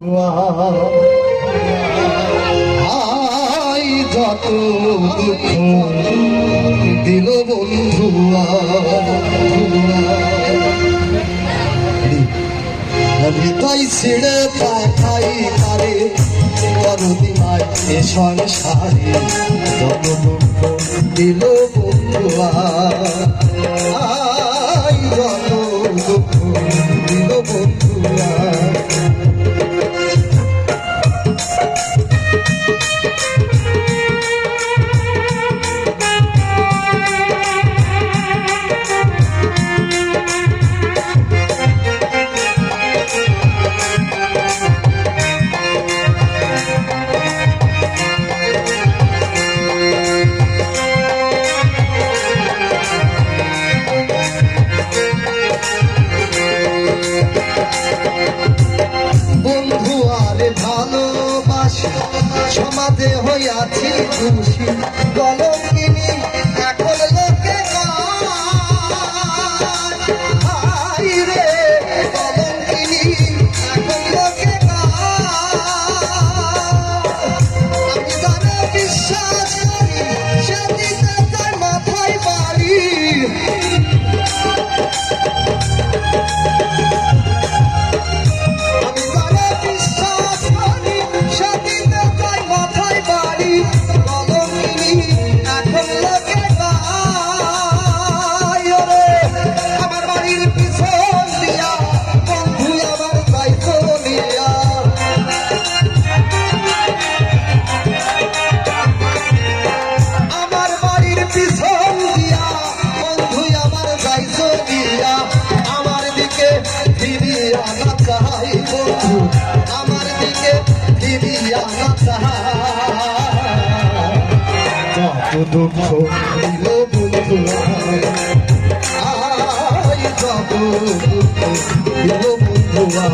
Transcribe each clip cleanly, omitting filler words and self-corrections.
I যত দুঃখ দিল বন্ধুয়া হৃদয় ছিঁড়ে পাখাই তারে করদিমায় এ সংসারে যত দুঃখ দিল বন্ধুয়া আই যত দুঃখ দিল বন্ধুয়া সমাজে হইয়াছি খুশি কলঙ্কিনী এখন লোকে রে কলঙ্কিনী এখন লোকে আমি যারা বিশ্বাস করি সে দিতে চাই মাথায় বাড়ি আমার দিকে ফিরিয়া না কত দুঃখ দিল বন্ধু আই কত দুঃখ দিল বন্ধুয়া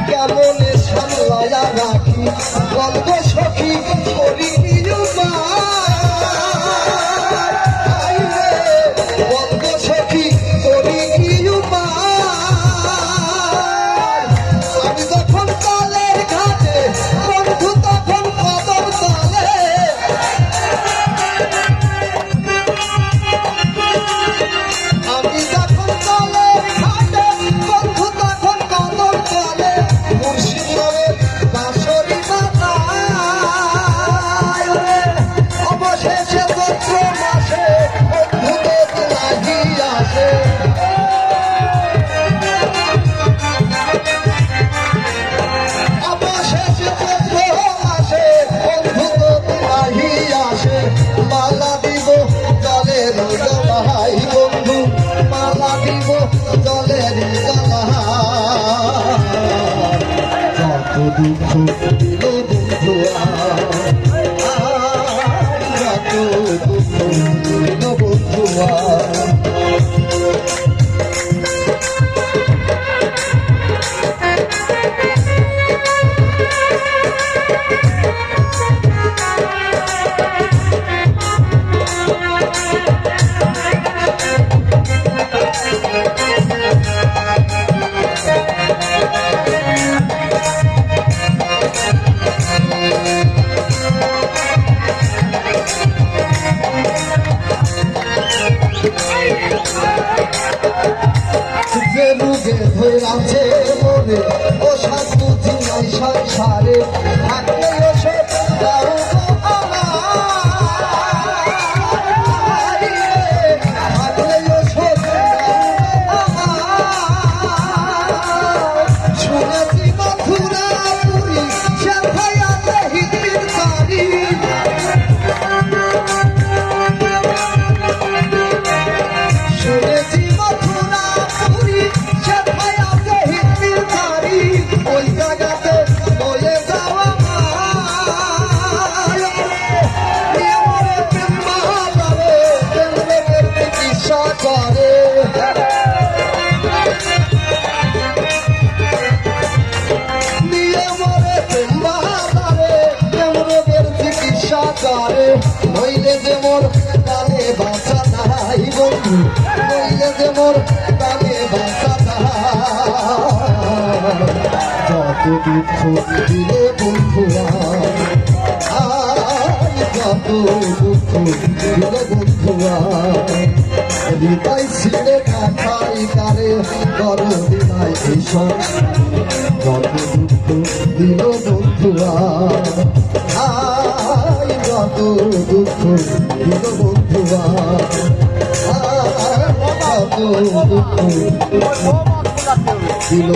কেমনে সামলায়া রাখি গল্প সখী করি গল্প সখী করি আমি যখন তালের ঘাটে বন্ধু তখন কদম তালে আমি যখন তালের ঘাটে বন্ধু তখন কদম তালে অবশেষে চৈত্র মাসে বন্ধুদের লাগি আসে অবশেষে চৈত্র মাসে বন্ধুদের লাগি আসে মালা দিব জলের গলায় বন্ধু মালা দিব জলের গলায় কত দুঃখ দিল বন্ধুয়া কত দুঃখ দিল বন্ধুয়া রুগে ধৈরাছে মনে ও সাত বুঝি নাই সংসারে থাকলে ওসব শুনেছি মথুরাপুরি সেথায় আছে হিন্দির বাড়ি শুনেছি মথুরাপুরি সেথায় আছে হিন্দির বাড়ি ওই জায়গাতে বয়ে যাওয়া নিয়ে মরে প্রেম বাহারে প্রেমের চিকিৎসা করে নিয়ে মরে প্রেম বাহারে প্রেমের চিকিৎসা করে নইলে যে মোর কানে বাঁচা নাই বন্ধু নইলে যে মোর কানে বাঁচা নাই যত দুঃখ দিলে বন্ধুরা যত দুঃখ দিলে বন্ধুরা হৃদয় ছিঁড়ে কাঠাই কারে গরবি নাই ভীষণ যত দুঃখ দিল বন্ধুরা যত দুঃখ দিল বন্ধুরা যত দুঃখ দিল